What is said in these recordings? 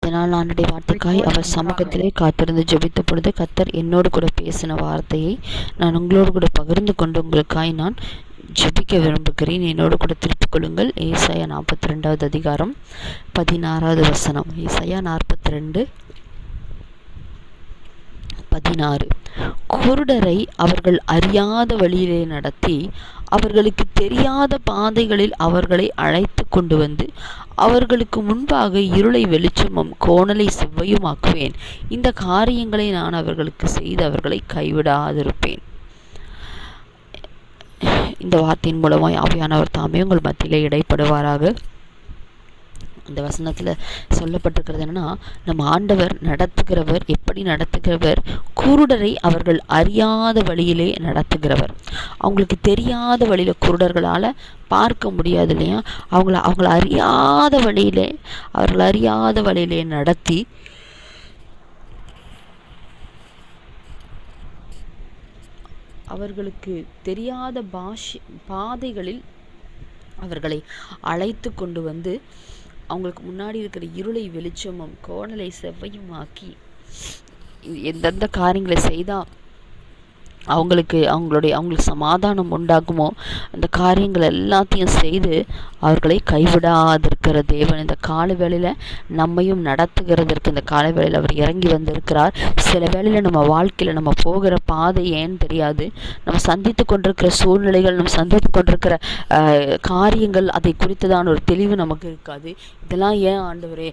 இதனால் ஆண்டுடைய வார்த்தைக்காய் அவர் சமூகத்திலே காத்திருந்து ஜெபித்த பொழுது கர்த்தர் என்னோடு கூட பேசின வார்த்தையை நான் உங்களோடு கூட பகிர்ந்து கொண்டு உங்களுக்காய் நான் ஜெபிக்க விரும்புகிறேன். என்னோடு கூட திருப்பிக் கொள்ளுங்கள். ஏசாயா 42வது அதிகாரம் 16வது வசனம். ஏசாயா 42:16. குருடரை அவர்கள் அறியாத வழியிலே நடத்தி அவர்களுக்கு தெரியாத பாதைகளில் அவர்களை அழைத்து கொண்டு வந்து அவர்களுக்கு முன்பாக இருளை வெளிச்சமும் கோணலை செவ்வையுமாக்குவேன். இந்த காரியங்களை நான் அவர்களுக்கு செய்து அவர்களை கைவிடாதிருப்பேன். இந்த வார்த்தையின் மூலமாய் ஆவியானவர் தாமே உங்கள் மத்தியிலே இடைப்படுவாராக. இந்த வசனத்தில் சொல்லப்பட்டிருக்கிறது என்னன்னா, நம்ம ஆண்டவர் நடத்துகிறவர். எப்படி நடத்துகிறவர்? குருடரை அவர்கள் அறியாத வழியிலே நடத்துகிறவர். அவங்களுக்கு தெரியாத வழியில குருடர்களால் பார்க்க முடியாது இல்லையா? அவங்கள அறியாத வழியிலே நடத்தி அவர்களுக்கு தெரியாத பாதைகளில் அவர்களை அழைத்து கொண்டு வந்து அவங்களுக்கு முன்னாடி இருக்கிற இருளை வெளிச்சமும் கோணலை செவ்வையும் ஆக்கி எந்தெந்த காரியங்களை செய்தால் அவங்களுக்கு சமாதானம் உண்டாகுமோ அந்த காரியங்கள் எல்லாத்தையும் செய்து அவர்களை கைவிடாதிருக்கிற தேவன் இந்த கால வேளையில் நம்மையும் நடத்துகிறதற்கு இந்த கால வேளையில் அவர் இறங்கி வந்திருக்கிறார். சில வேளையில் நம்ம வாழ்க்கையில் நம்ம போகிற பாதை ஏன்னு தெரியாது. நம்ம சந்தித்து கொண்டிருக்கிற சூழ்நிலைகள், நம்ம சந்தித்து கொண்டிருக்கிற காரியங்கள், அதை குறித்ததான ஒரு தெளிவு நமக்கு இருக்காது. இதெல்லாம் ஏன் ஆண்டவரே,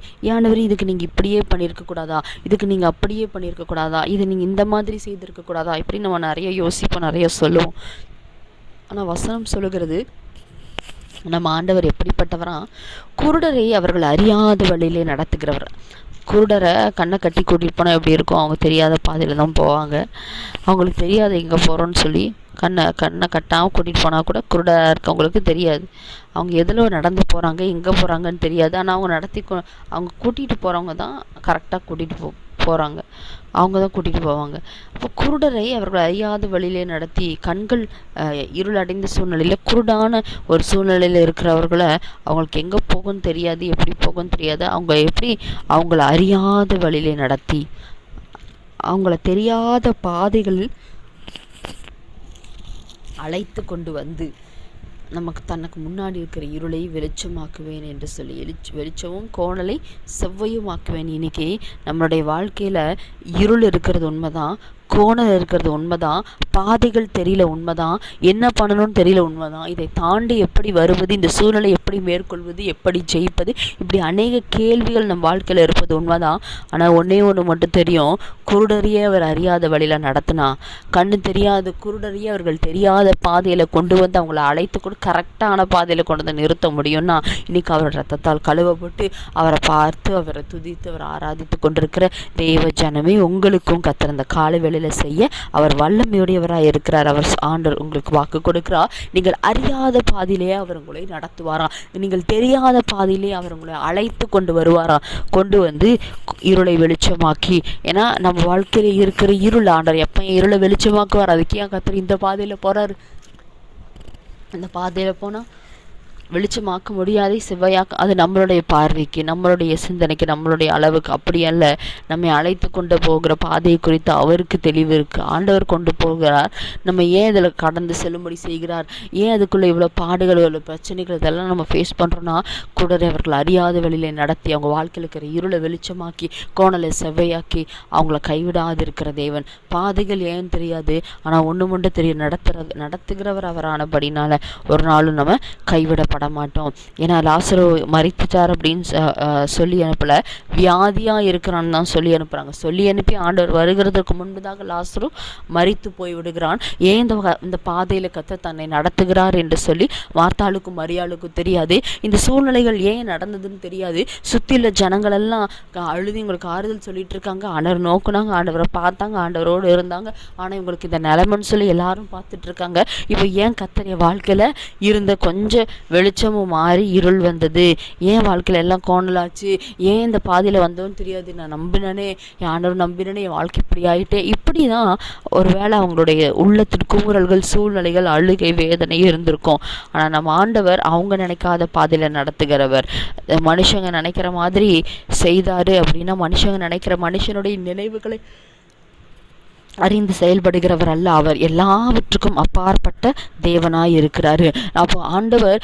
இதுக்கு நீங்கள் இப்படியே பண்ணியிருக்கக்கூடாதா, இதுக்கு நீங்கள் அப்படியே பண்ணியிருக்கக்கூடாதா, இது நீங்கள் இந்த மாதிரி செய்திருக்கக்கூடாதா, இப்படி நம்ம நிறைய யோசிப்போம், நிறைய சொல்லுவோம். ஆனால் வசனம் சொல்லுகிறது, நம்ம ஆண்டவர் எப்படிப்பட்டவரா? குருடரை அவர்கள் அறியாத வழியிலே நடத்துகிறவர். குருடரை கண்ணை கட்டி கூட்டிகிட்டு போனால் எப்படி இருக்கும்? அவங்க தெரியாத பாதையில் தான் போவாங்க. அவங்களுக்கு தெரியாது எங்கே போகிறோன்னு சொல்லி. கண்ணை கட்டாமல் கூட்டிகிட்டு போனால் கூட குருடராக இருக்கவங்களுக்கு தெரியாது அவங்க எதில் நடந்து போகிறாங்க, எங்கே போகிறாங்கன்னு தெரியாது. ஆனால் அவங்க கூட்டிகிட்டு போகிறவங்க தான் கரெக்டாக கூட்டிகிட்டு போகிறாங்க, அவங்க தான் கூட்டிகிட்டு போவாங்க. அப்போ குருடரை அவர்கள் அறியாத வழியிலே நடத்தி கண்கள் இருளடைந்த சூழ்நிலையில், குருடான ஒரு சூழ்நிலையில் இருக்கிறவர்களை அவங்களுக்கு எங்கே போகும்னு தெரியாது, எப்படி போகும்னு தெரியாது. அவங்கள அறியாத வழியிலே நடத்தி அவங்கள தெரியாத பாதைகளில் அழைத்து கொண்டு வந்து நமக்கு தனக்கு முன்னாடி இருக்கிற இருளை வெளிச்சமாக்குவேன் என்று சொல்லி வெளிச்சமும் கோணலை செவ்வையுமாக்குவேன். இன்னைக்கு நம்மளுடைய வாழ்க்கையில் இருள் இருக்கிறது உண்மைதான், கோணல் இருக்கிறது உண்மைதான், பாதைகள் தெரியல உண்மைதான், என்ன பண்ணணும்னு தெரியல உண்மைதான். இதை தாண்டி எப்படி வருவது, இந்த சூழ்நிலை எப்படி மேற்கொள்வது, எப்படி ஜெயிப்பது, இப்படி அநேக கேள்விகள் நம் வாழ்க்கையில் இருப்பது உண்மைதான். ஆனால் ஒன்றே ஒன்று மட்டும் தெரியும், குருடரையே அவர் அறியாத வழியில் நடத்தினா, கண்ணு தெரியாத குருடரையே அவர்கள் தெரியாத பாதையில் கொண்டு வந்து அவங்கள அழைத்து கூட கரெக்டான பாதையில் கொண்டு வந்து நிறுத்த முடியும்னா, இன்னைக்கு அவர் ரத்தத்தால் கழுவப்பட்டு அவரை பார்த்து அவரை துதித்து அவர் ஆராதித்து கொண்டிருக்கிற தேவ ஜனமே, உங்களுக்கும் கர்த்தர் அந்த காலை வேளையில் செய்ய அவர் வல்லமையுடையவராக இருக்கிறார். அவர் ஆண்டவர் உங்களுக்கு வாக்கு கொடுக்கிறார். நீங்கள் அறியாத பாதையிலே அவர் உங்களை நடத்துவாராம். நீங்கள் தெரியாத பாதையிலே அவர் உங்களை அழைத்து கொண்டு வருவாராம். கொண்டு வந்து இருளை வெளிச்சமாக்கி, ஏன்னா நம்ம வாழ்க்கையில இருக்கிற இருள் ஆண்டவர் எப்ப இருளை வெளிச்சமாக்குவார். அதுக்கு ஏன் கர்த்தர் இந்த பாதையில போறாரு? அந்த பாதையில போனா வெளிச்சமாக்க முடியாதே செவ்வையாக்க, அது நம்மளுடைய பார்வைக்கு, நம்மளுடைய சிந்தனைக்கு, நம்மளுடைய அளவுக்கு அப்படி அல்ல. நம்மை அழைத்து கொண்டு போகிற பாதையை குறித்து அவருக்கு தெளிவு இருக்கு. ஆண்டவர் கொண்டு போகிறார். நம்ம ஏன் இதில் கடந்து செல்லும்படி செய்கிறார்? ஏன் அதுக்குள்ளே இவ்வளோ பாடுகள், இவ்வளோ பிரச்சனைகள் இதெல்லாம் நம்ம ஃபேஸ் பண்ணுறோன்னா, குருடரை அவர்கள் அறியாத வழியில நடத்தி அவங்க வாழ்க்கையில் இருக்கிற இருளை வெளிச்சமாக்கி கோணலை செவ்வையாக்கி அவங்கள கைவிடாது இருக்கிற தேவன். பாதைகள் ஏன்னு தெரியாது, ஆனால் ஒன்று தெரியும், நடத்துகிறவர் அவரானபடினால ஒரு நாளும் நம்ம கைவிடப்பட மாட்டோம். ஏன்னா லாசரு மரித்துட்டார் அப்படின்னு சொல்லி அனுப்பல, வியாதியா இருக்கிறான்னு தான் சொல்லி அனுப்புறாங்க. சொல்லி அனுப்பி ஆண்டவர் வருகிறதுக்கு முன்பதாக லாசரு மரித்து போய் விடுகிறான். ஏன் இந்த பாதையில கர்த்தர் தன்னை நடத்துகிறார் என்று சொல்லி மார்த்தாளுக்கும் மரியாளுக்கும் தெரியாது. இந்த சூழ்நிலைகள் ஏன் நடந்ததுன்னு தெரியாது. சுத்தியுள்ள ஜனங்கள் எல்லாம் அழுதி உங்களுக்கு ஆறுதல் சொல்லிட்டு இருக்காங்க. ஆண்டவர் நோக்குனாங்க, ஆண்டவரை பார்த்தாங்க, ஆண்டவரோடு இருந்தாங்க. ஆனா இவங்களுக்கு இந்த நிலைமைன்னு சொல்லி எல்லாரும் பார்த்துட்டு இருக்காங்க. இப்போ ஏன் கர்த்தர் வாழ்க்கையில இருந்த கொஞ்சம் வெளிச்சமும் மாறி இருள் வந்தது. ஏன் வாழ்க்கையில் எல்லாம் கோணலாச்சு, ஏன் இந்த பாதையில் வந்தோன்னு தெரியாது, நான் நம்பினனே, என் ஆண்டவர் நம்பினனே, என் வாழ்க்கை இப்படி ஆகிட்டே, இப்படி தான் ஒரு வேளை அவங்களுடைய உள்ளத்தின் குமுறல்கள், சூழ்நிலைகள், அழுகை, வேதனை இருந்திருக்கும். ஆனால் நம்ம ஆண்டவர் அவங்க நினைக்காத பாதையில் நடத்துகிறவர். மனுஷங்க நினைக்கிற மாதிரி செய்தாரு அப்படின்னா, மனுஷங்க நினைக்கிற மனுஷனுடைய நினைவுகளை அறிந்து செயல்படுகிறவர் அல்ல. அவர் எல்லாவற்றுக்கும் அப்பாற்பட்ட தேவனாய் இருக்கிறாரு. அப்போ ஆண்டவர்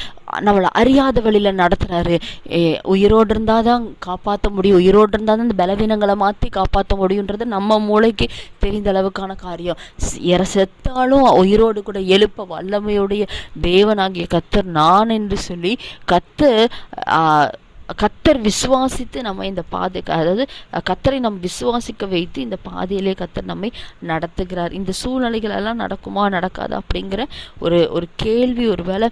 நம்மளை அறியாத வழியில் நடத்துகிறாரு. உயிரோடு இருந்தால் தான் காப்பாற்ற முடியும், உயிரோடு இருந்தால் தான் இந்த பலவீனங்களை மாற்றி காப்பாற்ற முடியுன்றது நம்ம மூளைக்கு தெரிந்த அளவுக்கான காரியம். செத்தாலும் உயிரோடு கூட எழுப்ப வல்லமையுடைய தேவனாகிய கர்த்தர் நான் என்று சொல்லி கர்த்தர் விசுவாசித்து நம்ம இந்த பாதை, அதாவது கர்த்தரை நம் விசுவாசிக்க வைத்து இந்த பாதையிலே கர்த்தர் நம்மை நடத்துகிறார். இந்த சூழ்நிலைகள் எல்லாம் நடக்குமா நடக்காதா அப்படிங்கிற ஒரு கேள்வி ஒருவேளை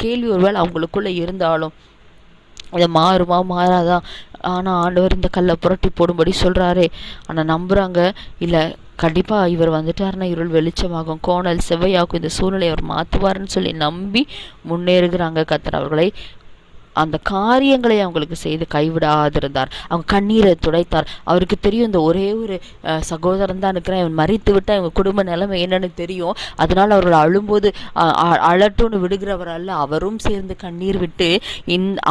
கேள்வி ஒருவேளை அவங்களுக்குள்ள இருந்தாலும் இதை மாறுமா மாறாதா, ஆனால் ஆண்டவர் இந்த கல்லை புரட்டி போடும்படி சொல்கிறாரே, ஆனால் நம்புகிறாங்க. இல்லை, கண்டிப்பாக இவர் வந்துட்டாருன்னா இருள் வெளிச்சமாகும், கோணல் செவ்வையாகும், இந்த சூழ்நிலை அவர் மாற்றுவார்னு சொல்லி நம்பி முன்னேறுகிறாங்க. கர்த்தர் அவர்களை அந்த காரியங்களை அவங்களுக்கு செய்து கைவிடாதிருந்தார். அவங்க கண்ணீரை துடைத்தார். அவருக்கு தெரியும் இந்த ஒரே ஒரு சகோதரன் தான் இருக்கிறேன், இவன் மறித்து விட்டால் இவங்க குடும்ப நிலைமை என்னன்னு தெரியும். அதனால் அவர்கள் அழும்போது அழட்டுன்னு விடுகிறவர் அல்ல, அவரும் சேர்ந்து கண்ணீர் விட்டு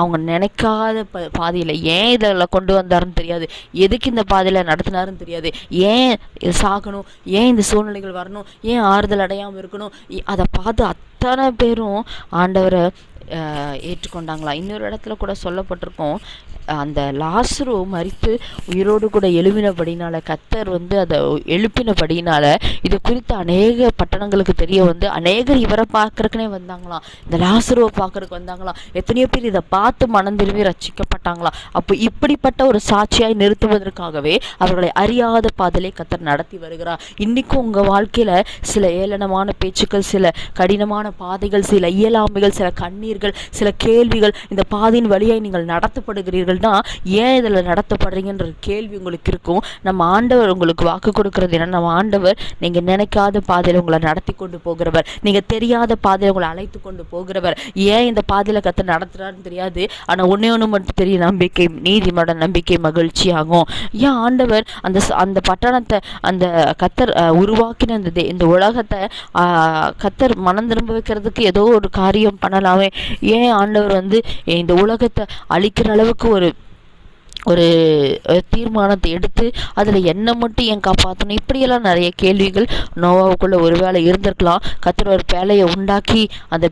அவங்க நினைக்காத பாதையில் ஏன் இதில் கொண்டு வந்தாருன்னு தெரியாது, எதுக்கு இந்த பாதையில் நடத்தினாருன்னு தெரியாது, ஏன் சாகணும், ஏன் இந்த சூழ்நிலைகள் வரணும், ஏன் ஆறுதல் அடையாமல் இருக்கணும், அதை பார்த்து அத்தனை பேரும் ஆண்டவரை ஏற்றுக்கொண்டாங்களா. இன்னொரு இடத்துல கூட சொல்லப்பட்டிருக்கோம், அந்த லாசரு மரித்து உயிரோடு கூட எழுப்பினபடினால, கர்த்தர் அதை எழுப்பினபடினால இது குறித்து அநேக பட்டணங்களுக்கு தெரிய அநேகர் இவரை பார்க்கறக்குனே வந்தாங்களாம், இந்த லாசருவை பார்க்கறதுக்கு வந்தாங்களாம். எத்தனையோ பேர் இதை பார்த்து மனம் திரும்பி ரட்சிக்கப்பட்டாங்களாம். அப்போ இப்படிப்பட்ட ஒரு சாட்சியாய் நிறுத்துவதற்காகவே அவர்களை அறியாத பாதையிலே கர்த்தர் நடத்தி வருகிறார். இன்னைக்கும் உங்கள் வாழ்க்கையில் சில ஏளனமான பேச்சுக்கள், சில கடினமான பாதைகள், சில இயலாமைகள், சில கண்ணீர்கள், சில கேள்விகள், இந்த பாதையின் வழியாய் நீங்கள் நடத்தப்படுகிறீர்கள். ஏன் இதில் நடத்தப்படுறீங்கன்ற கேள்வி உங்களுக்கு இருக்கும். நம்ம ஆண்டவர் உங்களுக்கு வாக்கு கொடுக்கறது என்ன, நம்ம ஆண்டவர் நீங்கள் நினைக்காத பாதையில் உங்களை நடத்தி கொண்டு போகிறவர், நீங்கள் தெரியாத பாதையில் உங்களை அழைத்து கொண்டு போகிறவர். ஏன் இந்த பாதையில் கர்த்தர் நடத்துறாருன்னு தெரியாது, ஆனால் ஒன்று மட்டும் தெரியும், நம்பிக்கை, நீதிமட நம்பிக்கை மகிழ்ச்சி ஆகும். ஏன் ஆண்டவர் அந்த பட்டணத்தை, அந்த கர்த்தர் உருவாக்கின இந்த உலகத்தை கர்த்தர் மனம் திரும்ப வைக்கிறதுக்கு ஏதோ ஒரு காரியம் பண்ணலாமே, ஏன் ஆண்டவர் இந்த உலகத்தை அழிக்கிற அளவுக்கு ஒரு தீர்மானத்தை எடுத்து அதில் என்ன மட்டும் ஏன் காப்பாற்றணும், இப்படியெல்லாம் நிறைய கேள்விகள் நோவாவுக்குள்ள ஒருவேளை இருந்திருக்கலாம். கர்த்தர் ஒரு பேழையை உண்டாக்கி அந்த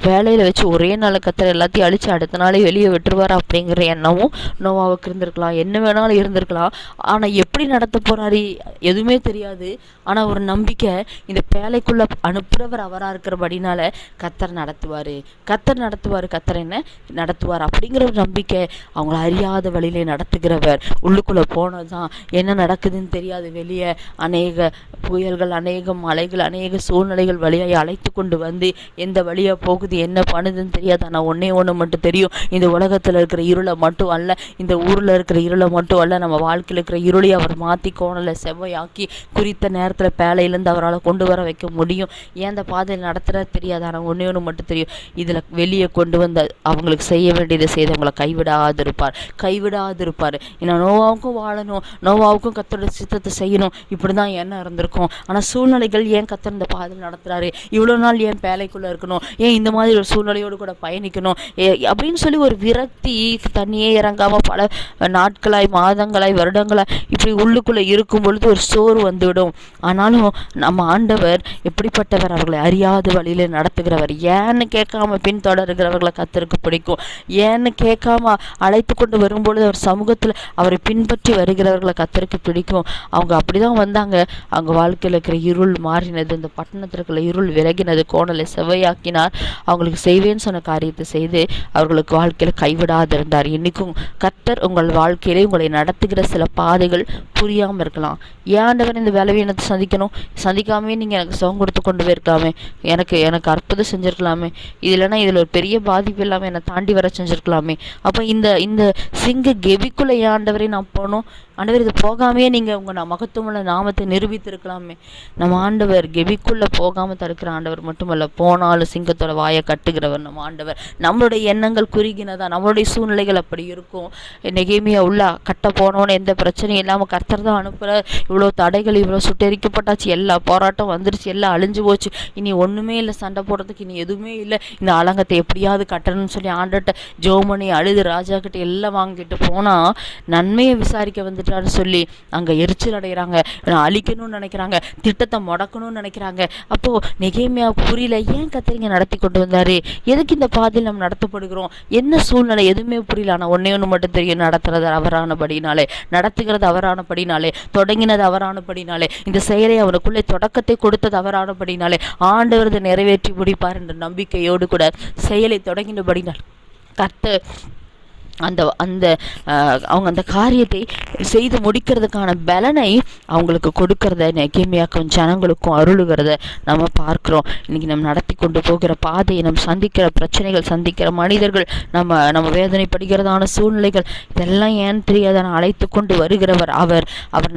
பேழையில் வச்சு ஒரே நாள் கர்த்தர் எல்லாத்தையும் அழித்து அடுத்த நாளே வெளியே விட்டுருவார் அப்படிங்கிற எண்ணமும் நோவாவுக்கு இருந்திருக்கலாம். என்ன வேணாலும் இருந்திருக்கலாம். ஆனால் எப்படி நடத்த போகிறாரு எதுவுமே தெரியாது. ஆனால் ஒரு நம்பிக்கை, இந்த பேழைக்குள்ளே அனுப்புகிறவர் அவராக இருக்கிறபடினால கர்த்தர் நடத்துவார், கர்த்தர் என்ன நடத்துவார் அப்படிங்கிற ஒரு நம்பிக்கை. அவங்கள அறியாத வழியிலே நடத்துகிறவர். உள்ளுக்குள்ளே போனதான் என்ன நடக்குதுன்னு தெரியாது. வெளியே அநேக புயல்கள், அநேக மலைகள், அநேக சூழ்நிலைகள் வழியாக அழைத்து கொண்டு எந்த வழியாக போகுது, என்ன பண்ணுதுன்னு தெரியாது. ஆனால் ஒன்று மட்டும் தெரியும், இந்த உலகத்தில் இருக்கிற இருளை மட்டும் அல்ல, இந்த ஊரில் இருக்கிற இருளை மட்டும் அல்ல, நம்ம வாழ்க்கையில் இருக்கிற இருளை அவர் மாற்றி கோணலை செவ்வையாக்கி குறித்த நேரத்தில் பேழையிலேருந்து அவரால் கொண்டு வர வைக்க முடியும். ஏன் அந்த பாதையில் நடத்துகிற தெரியாது. ஆனால் ஒன்று மட்டும் தெரியும், இதில் வெளியே கொண்டு அவங்களுக்கு செய்ய வேண்டியதை செய்து அவங்களை கைவிடாதிருப்பார். ஏன்னா நோவாவுக்கும் வாழணும், நோவாவுக்கும் கர்த்தருடைய சித்தத்தை செய்யணும், இப்படி தான் எண்ணம் இருந்திருக்கும். ஆனால் சூழ்நிலைகள் ஏன் கர்த்தர் இந்த பாதையில் நடத்துகிறாரு, இவ்வளோ நாள் ஏன் பேழைக்குள்ளே இருக்கணும், ஏன் இந்த மாதிரி ஒரு சூழ்நிலையோடு கூட பயணிக்கணும் அப்படின்னு சொல்லி ஒரு விரக்தி, தண்ணியே இறங்காமல் பல நாட்களாய், மாதங்களாய், வருடங்களாய் இப்படி உள்ளுக்குள்ளே இருக்கும் பொழுது ஒரு சோறு வந்துவிடும். ஆனாலும் நம்ம ஆண்டவர் எப்படிப்பட்டவர், அவர்களை அறியாத வழியில் நடத்துகிறவர். ஏன்னு கேட்காம பின்தொடர்கிறவர்களை கர்த்தருக்கு பிடிக்கும். ஏன்னு கேட்காம அழைத்து கொண்டு வரும்பொழுது அவர் சமூகத்தில் அவரை பின்பற்றி வருகிறவர்களை கர்த்தருக்கு பிடிக்கும். அவங்க அப்படிதான் வந்தாங்க. அவங்க வாழ்க்கையில் இருக்கிற இருள் மாறினது, இந்த பட்டணத்திற்குள்ள இருள் விலகினது, கோணலை செவ்வையாக்கினார். அவங்களுக்கு செய்வேன்னு சொன்ன காரியத்தை செய்து அவர்களுக்கு வாழ்க்கையில் கைவிடாதிருந்தார். இன்னைக்கும் கர்த்தர் உங்கள் வாழ்க்கையிலே உங்களை நடத்துகிற சில பாதைகள் புரியாமல் இருக்கலாம். ஏன் ஆண்டவர் இந்த பலவீனத்தை சந்திக்காமே நீங்கள் எனக்கு சுகம் கொடுத்து கொண்டு போயிருக்கலாமே, எனக்கு அற்புதம் செஞ்சுருக்கலாமே, இது இல்லைன்னா இதில் ஒரு பெரிய பாதிப்பு இல்லாமல் என்னை தாண்டி வர செஞ்சுருக்கலாமே. அப்போ இந்த சிங்க கெபிக்குள்ளே ஏன் ஆண்டவரை நான் போகணும்? ஆண்டவர் இது போகாமே நீங்கள் உங்கள் மகத்துவமுள்ள நாமத்தை நிரூபித்திருக்கலாமே. நம்ம ஆண்டவர் கெபிக்குள்ளே போகாமல் தடுக்கிற ஆண்டவர் மட்டுமல்ல, போனாலும் சிங்கத்தோட வாயை கட்டுகிறவர் நம்ம ஆண்டவர். நம்மளுடைய எண்ணங்கள் குறுகினதா, நம்மளுடைய சூழ்நிலைகள் அப்படி இருக்கும். நெகேமியா உள்ள கட்ட போனோன்னு எந்த பிரச்சனையும் இல்லாமல் கர்த்தர் தான் அனுப்புகிற, இவ்வளோ தடைகள், இவ்வளோ சுட்டெரிக்கப்பட்டாச்சு, எல்லா போராட்டம் வந்துருச்சு, எல்லாம் அழிஞ்சு போச்சு, இனி ஒன்றுமே இல்லை, சண்டை போடுறதுக்கு இனி எதுவுமே இல்லை, இந்த அலங்கத்தை எப்படியாவது கட்டணும்னு சொல்லி ஆண்டர்கிட்ட ஜோமணி அழுது ராஜா கிட்ட எல்லாம் வாங்கிட்டு போனால் நன்மையை விசாரிக்க வந்துட்டான்னு சொல்லி அங்கே எரிச்சல் அடைகிறாங்க, அழிக்கணும்னு நினைக்கிறாங்க, திட்டத்தை முடக்கணும்னு நினைக்கிறாங்க. அப்போது நெகேமியாவுக்கு புரியல, ஏன் கர்த்தர் நடத்தி கொண்டு வந்தார், எதுக்கு இந்த பாதையில் நம்ம நடத்தப்படுகிறோம், என்ன சூழ்நிலை எதுவுமே புரியல. ஆனால் ஒன்றே ஒன்று மட்டும் தெரியும், நடத்துறது அவரானபடினாலே, நடத்துகிறது அவரானபடினாலே, தொடங்கினது அவரானபடினாலே, இந்த செயலை அவனுக்குள்ளே தொடக்கத்தை கொடுத்தது அவரானபடினாலே, ஆண்டவர் இதை நிறைவேற்றி முடிப்பார் என்ற நம்பிக்கையோடு கூட செயலை தொடங்கினபடினால் கர்த்தர் அவங்க அந்த காரியத்தை செய்து முடிக்கிறதுக்கான பலனை அவங்களுக்கு கொடுக்கறத நெகேமியாக்கும் ஜனங்களுக்கும் அருளுகிறத நம்ம பார்க்குறோம். இன்றைக்கி நம்ம நடத்தி கொண்டு போகிற பாதையை, நம்ம சந்திக்கிற பிரச்சனைகள், சந்திக்கிற மனிதர்கள், நம்ம வேதனைப்படுகிறதான சூழ்நிலைகள், இதெல்லாம் ஏன் தெரியாத அழைத்து கொண்டு வருகிறவர் அவர்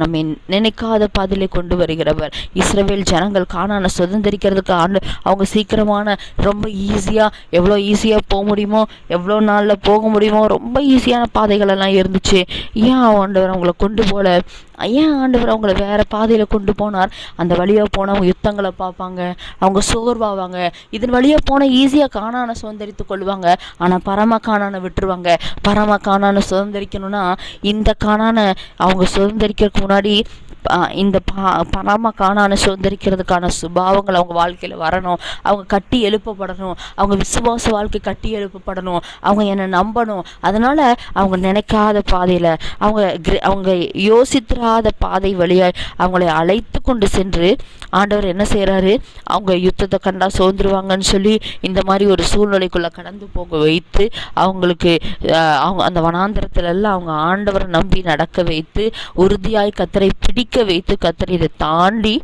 நம்ம நினைக்காத பாதையிலே கொண்டு வருகிறவர். இஸ்ரவேல் ஜனங்கள் கானானை சுதந்திரிக்கிறதுக்கு அவங்க சீக்கிரமான ரொம்ப எவ்வளோ ஈஸியாக போக முடியுமோ, எவ்வளோ நாளில் போக முடியுமோ, ரொம்ப ஈஸியான பாதைகள் எல்லாம் இருந்துச்சு. ஏன் ஆண்டவர் அவங்கள கொண்டு போல, ஏன் ஆண்டவர் அவங்கள வேறு பாதையில் கொண்டு போனார்? அந்த வழியாக போனவங்க யுத்தங்களை பார்ப்பாங்க, அவங்க சோர்வாவாங்க. இதன் வழியாக போனால் ஈஸியாக கானானை சுதந்திரித்து கொள்வாங்க, ஆனால் பரம கானானை விட்டுருவாங்க. பரம கானானை சுதந்திரிக்கணும்னா இந்த கானானை அவங்க சுதந்திரிக்கிறதுக்கு முன்னாடி இந்த பரம கானானை சுதந்திரிக்கிறதுக்கான சுபாவங்கள் அவங்க வாழ்க்கையில் வரணும். அவங்க கட்டி எழுப்பப்படணும், அவங்க விசுவாச வாழ்க்கை கட்டி எழுப்பப்படணும், அவங்க என்னை நம்பணும். அதனால் அவங்க நினைக்காத பாதையில், அவங்க யோசித்திராத பாதை வழியாக அவங்களை அழைத்து கொண்டு சென்று ஆண்டவர் என்ன செய்கிறாரு, அவங்க யுத்தத்தை கண்டா சோர்ந்துருவாங்கன்னு சொல்லி இந்த மாதிரி ஒரு சூழ்நிலைக்குள்ளே கடந்து போக வைத்து அவங்களுக்கு அந்த வனாந்திரத்துல எல்லாம் அவங்க ஆண்டவரை நம்பி நடக்க வைத்து உறுதியாய் கர்த்தரை பிடிக்க வைத்து கர்த்தர் இதை தாண்டி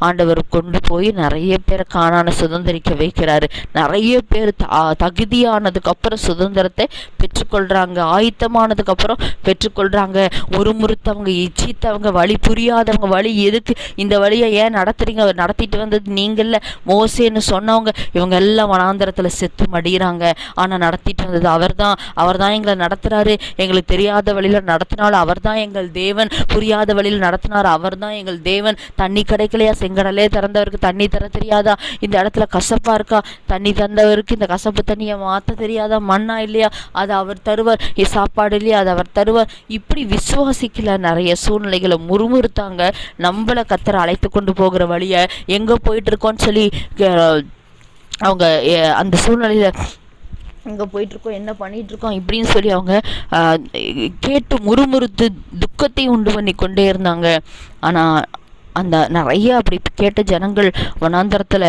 ஆண்டவர் கொண்டு போய் நிறைய பேரை கானானை சுதந்திரிக்க வைக்கிறாரு. நிறைய பேர் தகுதியானதுக்கு அப்புறம் சுதந்திரத்தை பெற்றுக்கொள்றாங்க, ஆயத்தமானதுக்கு அப்புறம் பெற்றுக்கொள்றாங்க. முறுமுறுத்தவங்க, இச்சித்தவங்க, வழி புரியாதவங்க, வழி எதுக்கு இந்த வழியை ஏன் நடத்துறீங்க, நடத்திட்டு வந்தது நீங்கள்ல, மோசேன்னு சொன்னவங்க, இவங்க எல்லாம் வனாந்தரத்துல செத்து மடிகிறாங்க. ஆனா நடத்திட்டு வந்தது அவர்தான் எங்களை நடத்துறாரு. எங்களுக்கு தெரியாத வழியில நடத்தினாலும் அவர்தான் எங்கள் தேவன், புரியாத வழியில் நடத்தினார் அவர்தான் எங்கள் தேவன். தண்ணி கிடைக்கலையா, செங்கடலே திறந்தவருக்கு தண்ணி தர தெரியாதா, இந்த இடத்துல கசப்பா இருக்கா, தண்ணி தந்தவருக்கு இந்த கசப்பு தண்ணியை மாற்ற தெரியாதா, மண்ணா இல்லையா, அது அவர் தருவார், சாப்பாடு இல்லையா, அது அவர் தருவார். இப்படி விசுவாசிக்கல நிறைய சூழ்நிலைகளை முறுமுறுத்தாங்க. நம்மளை கர்த்தர் அழைத்து கொண்டு போகிற வழியை எங்க போயிட்டு இருக்கோன்னு சொல்லி அவங்க அந்த சூழ்நிலையில எங்கே போயிட்டுருக்கோம், என்ன பண்ணிகிட்ருக்கோம் இப்படின்னு சொல்லி அவங்க கேட்டு முறுமுறுத்து துக்கத்தை உண்டு பண்ணி கொண்டே இருந்தாங்க. ஆனால் அந்த நிறைய அப்படி கேட்ட ஜனங்கள் வனாந்தரத்தில்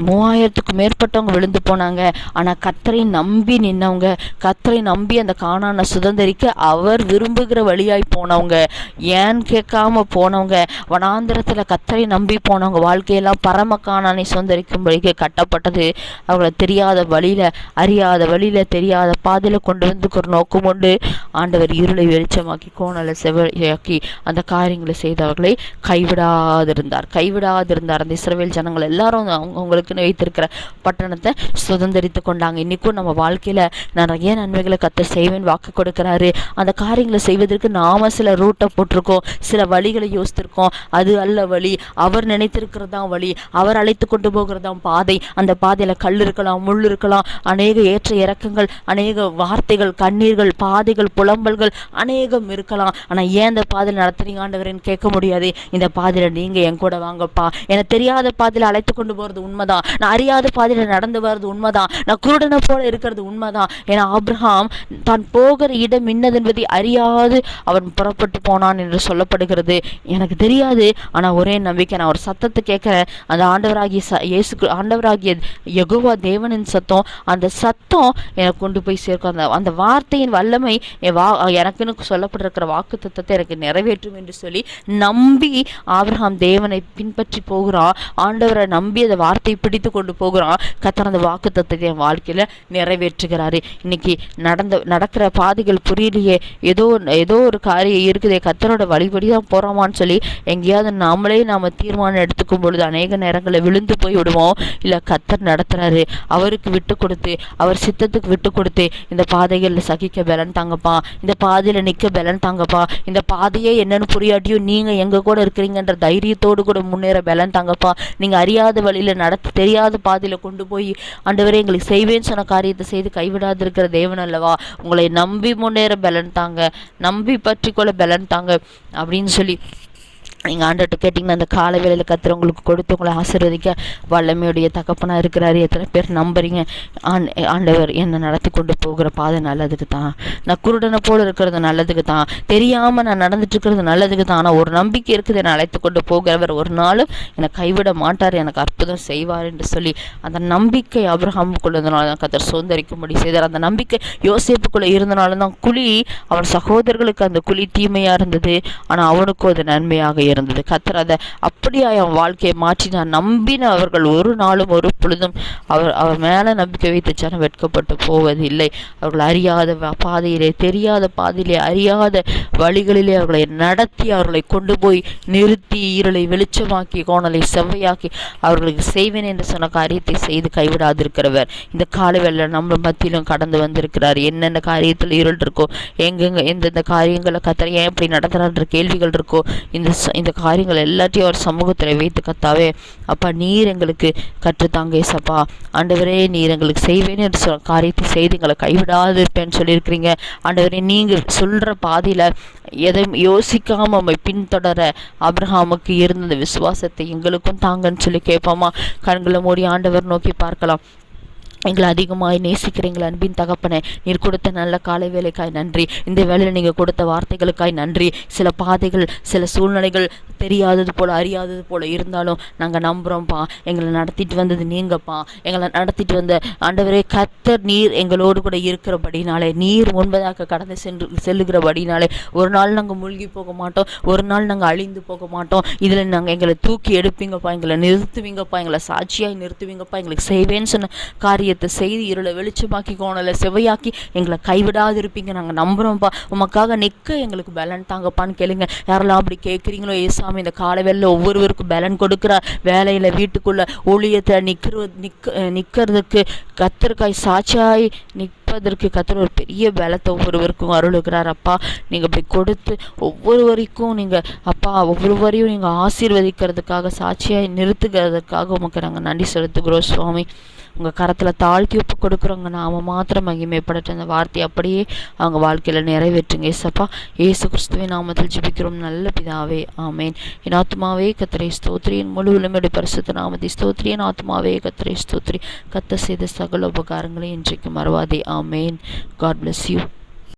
3000க்கும் மேற்பட்டவங்க விழுந்து போனாங்க. ஆனால் கர்த்தரை நம்பி நின்னவங்க, கர்த்தரை நம்பி அந்த கானானை சுதந்திரிக்க அவர் விரும்புகிற வழியாய் போனவங்க, ஏன் கேட்காம போனவங்க, வனாந்தரத்தில் கர்த்தரை நம்பி போனவங்க வாழ்க்கையெல்லாம் பரம கானானை சுதந்திரிக்கும்படிக்கு கட்டப்பட்டது. அவங்கள தெரியாத வழியில், அறியாத வழியில், தெரியாத பாதையில் கொண்டு வந்து ஒரு நோக்கம் கொண்டு ஆண்டவர் இருளை வெளிச்சமாக்கி கோணலை செவ்வாக்கி அந்த காரியங்களை செய்தவர்களை கைவிடாதிருந்தார். அந்த இஸ்ரவேல் ஜனங்கள் எல்லாரும் அவங்களுக்குன்னு வைத்திருக்கிற பட்டணத்தை சுதந்திரித்து கொண்டாங்க. இன்னைக்கும் நம்ம வாழ்க்கையில நிறைய நன்மைகளை கர்த்தர் செய்வேன் வாக்கு கொடுக்கிறாரு. அந்த காரியங்களை செய்வதற்கு நாம சில ரூட்டை போட்டிருக்கோம், சில வழிகளை யோசித்திருக்கோம். அது அல்ல வழி, அவர் நினைத்திருக்கிறதான் வழி, அவர் அழைத்து கொண்டு போகிறதாம் பாதை. அந்த பாதையில கல் இருக்கலாம், முள் இருக்கலாம், அநேக ஏற்ற இறக்கங்கள், அநேக வார்த்தைகள், கண்ணீர்கள், பாதைகள், புலம்பல்கள் அநேகம் இருக்கலாம். ஆனா ஏன் இந்த பாதையில் நடத்துறீங்க ஆண்டவரேன்னு கேட்க முடியாது. இந்த பாதையில நீங்க என் கூட வாங்கப்பா. எனக்கு தெரியாத பாதையில அழைத்து கொண்டு போறது உண்மைதான், நான் அறியாத பாதையில நடந்து வர்றது உண்மைதான், நான் குருடனை போல இருக்கிறது உண்மைதான். ஏன்னா ஆபிரகாம் தான் போகிற இடம் இன்னதென்பதை அறியாது அவன் புறப்பட்டு போனான் என்று சொல்லப்படுகிறது. எனக்கு தெரியாது, ஆனா ஒரே நம்பிக்கை, நான் ஒரு சத்தத்தை கேட்கிறேன், அந்த ஆண்டவராகிய ஆண்டவராகிய யெகோவா தேவனின் சத்தம், அந்த சத்தம் எனக்கு கொண்டு போய் சேர்க்கும். அந்த வார்த்தையின் வல்லமை எனக்குன்னு சொல்லப்பட்டிருக்கிற வாக்கு தத்தத்தை எனக்கு நிறைவேற்றும் என்று சொல்லி நம்பி ஆபிரகாம் தேவனை பின்பற்றி போகிறான். ஆண்டவரை நம்பி அந்த வார்த்தையை பிடித்து கொண்டு போகிறான். கர்த்தர் அந்த வாக்கு தத்தத்தை என் வாழ்க்கையில நிறைவேற்றுகிறாரு. இன்னைக்கு நடக்கிற பாதைகள் புரியலையே, ஏதோ ஒரு காரியம் இருக்குதே, கர்த்தரோட வழிபடி தான் போறோமான்னு சொல்லி எங்கேயாவது நாம தீர்மானம் எடுத்துக்கும் பொழுது அநேக நேரங்களில் விழுந்து போய் விடுவோம். இல்லை, கர்த்தர் நடத்துறாரு, அவருக்கு விட்டு கொடுத்து, அவர் சித்தத்துக்கு விட்டு கொடுத்து, இந்த பாதைகளில் சகிக்க பலன் தாங்கப்பா, இந்த பாதையில நிற்க பலன் தாங்கப்பா, இந்த பாதையே என்னன்னு புரியாட்டியும் நீங்க எங்க கூட இருக்கிறீங்கன்ற தைரியத்தோடு கூட முன்னேற பலன் தாங்கப்பா. நீங்க அறியாத வழியில தெரியாத பாதையில கொண்டு போய் ஆண்டவரே எங்களுக்கு செய்வேன்னு சொன்ன காரியத்தை செய்து கைவிடாது இருக்கிற தேவன் அல்லவா, உங்களை நம்பி முன்னேற பலன் தாங்க, நம்பி பற்றி கொள்ள பலன் தாங்க அப்படின்னு சொல்லி நீங்கள் ஆண்டவர்கிட்ட கேட்டிங்கன்னா அந்த காலை வேளையில் கர்த்தர் உங்களுக்கு கொடுத்து உங்களை ஆசீர்வதிக்க வல்லமையுடைய தகப்பனாக இருக்கிறாரு. எத்தனை பேர் நம்புறீங்க? ஆண்டவர் என்னை நடத்தி கொண்டு போகிற பாதை நல்லதுக்கு தான், நான் குருடனை போல இருக்கிறது நல்லதுக்கு தான், தெரியாமல் நான் நடந்துட்டு இருக்கிறது நல்லதுக்கு தான், ஆனால் ஒரு நம்பிக்கை இருக்குது, என்னை அழைத்து கொண்டு போகிறவர் ஒரு நாளும் என்னை கைவிட மாட்டார், எனக்கு அற்புதம் செய்வார் என்று சொல்லி அந்த நம்பிக்கை ஆபிரகாமுக்குள்ளதுனால தான் கர்த்தர் சுதந்தரிக்கும்படி செய்தார். அந்த நம்பிக்கை யோசேப்புக்குள்ளே இருந்தனால தான் அவன் சகோதரர்களுக்கு அந்த குழி தீமையாக இருந்தது, ஆனால் அவனுக்கும் அது நன்மையாக இருந்தது. கர்த்தர் அதை அப்படியே அவன் வாழ்க்கையை மாற்றினார். நம்பின அவர்கள் ஒரு நாளும் ஒரு பொழுதும் அவர் மேல நம்பிக்கை வைத்து ஜனம் வெட்கப்பட்டு போவதில்லை. அவர்கள் அறியாத பாதையிலே, தெரியாத பாதையிலே, அறியாத வழிகளிலே அவர்களை நடத்தி, அவர்களை கொண்டு போய் நிறுத்தி, இருளை வெளிச்சமாக்கி, கோணலை செவ்வையாக்கி அவர்களுக்கு செய்வேன் என்று சொன்ன காரியத்தை செய்து கைவிடாதிருக்கிறவர் இந்த காலவேளையில் நம்ம மத்தியிலும் கடந்து வந்திருக்கிறார். என்னென்ன காரியத்தில் இருள் இருக்கோ, எந்தெந்த காரியங்களை கர்த்தர் ஏன் இப்படி நடத்துறான்ற கேள்விகள் இருக்கோ, இந்த காரியங்கள் எல்லாத்தையும் அவர் சமூகத்தில் வைத்து கர்த்தாவே அப்பா நீர் எங்களுக்கு கற்றுத்தாங்க ஏசப்பா. ஆண்டவரே நீர் எங்களுக்கு செய்வேன் என்று சொன்ன காரியத்தை செய்து எங்களை கைவிடாது இருப்பேன்னு சொல்லியிருக்கிறீங்க. ஆண்டவரே நீங்கள் சொல்கிற பாதையில் எதையும் யோசிக்காம நம்மை பின்தொடர ஆபிரகாமுக்கு இருந்த விசுவாசத்தை எங்களுக்கும் தாங்கன்னு சொல்லி கேட்போமா? கண்களை மூடி ஆண்டவர் நோக்கி பார்க்கலாம். எங்களை அதிகமாக நேசிக்கிறீங்களா அன்பின் தகப்பனே, நீர் கொடுத்த நல்ல காலை வேலைக்காய் நன்றி, இந்த வேளையில் நீங்கள் கொடுத்த வார்த்தைகளுக்காய் நன்றி. சில பாதைகள், சில சூழ்நிலைகள் தெரியாதது போல், அறியாதது போல் இருந்தாலும் நாங்கள் நம்புகிறோம்ப்பா. எங்களை நடத்திட்டு வந்தது நீங்கப்பா, எங்களை நடத்திட்டு வந்த ஆண்டவரே கர்த்தர் நீர் எங்களோடு கூட இருக்கிறபடினாலே, நீர் முன்பதாக கடந்து செல்லுகிறபடினாலே ஒரு நாள் நாங்கள் மூழ்கி போக மாட்டோம், ஒரு நாள் நாங்கள் அழிந்து போக மாட்டோம். இதில் நாங்கள் எங்களை தூக்கி எடுப்பீங்கப்பா, எங்களை நிறுத்துவீங்கப்பா, எங்களை சாட்சியாய் நிறுத்துவீங்கப்பா. எங்களுக்கு செய்வேன்னு சொன்ன காரியத்தை செய்து இருளை வெளிச்சமாக்கி, கோணலை செவ்வையாக்கி எங்களை கைவிடாது இருப்பீங்க. நாங்கள் நம்புகிறோம்ப்பா. உமக்காக நிற்க எங்களுக்கு பலன் தாங்கப்பான்னு கேளுங்க. யாரெல்லாம் அப்படி கேட்குறீங்களோ ஏசாமி இந்த காலவேளையில் ஒவ்வொருவருக்கும் பலன் கொடுக்குறார். வேலையில், வீட்டுக்குள்ள ஊழியத்தை நிற்கிறதுக்கு கர்த்தருக்காய் சாட்சியாய் நிற்பதற்கு கர்த்தர் ஒரு பெரிய பலத்தை ஒவ்வொருவருக்கும் அருளுகிறார். அப்பா நீங்கள் இப்படி கொடுத்து ஒவ்வொருவரையும் நீங்கள் அப்பா ஒவ்வொருவரையும் நீங்கள் ஆசீர்வதிக்கிறதுக்காக, சாட்சியாய் நிறுத்துகிறதுக்காக உமக்கு நாங்கள் நன்றி செலுத்துகிறோம் சுவாமி. உங்கள் கரத்தில் தாழ்த்தி ஒப்பு கொடுக்குறவங்க நாம மாத்திரம் மகிமைப்படட்டும். அந்த வார்த்தை அப்படியே அவங்க வாழ்க்கையில் நிறைவேற்றுங்க ஏசப்பா. இயேசு கிறிஸ்துவின் நாமத்தில் ஜெபிக்கிறோம் நல்ல பிதாவே, ஆமேன். என் ஆத்மாவே கர்த்தரை ஸ்தோத்திரி, என் முழு உள்ளமையுடைய பரிசுத்த நாமத்தை ஸ்தோத்திரி. என் ஆத்மாவே கர்த்தரை ஸ்தோத்திரி, கர்த்தர் செய்த சகல உபகாரங்களை இன்றைக்கு மறவாதே. ஆமேன். God bless you.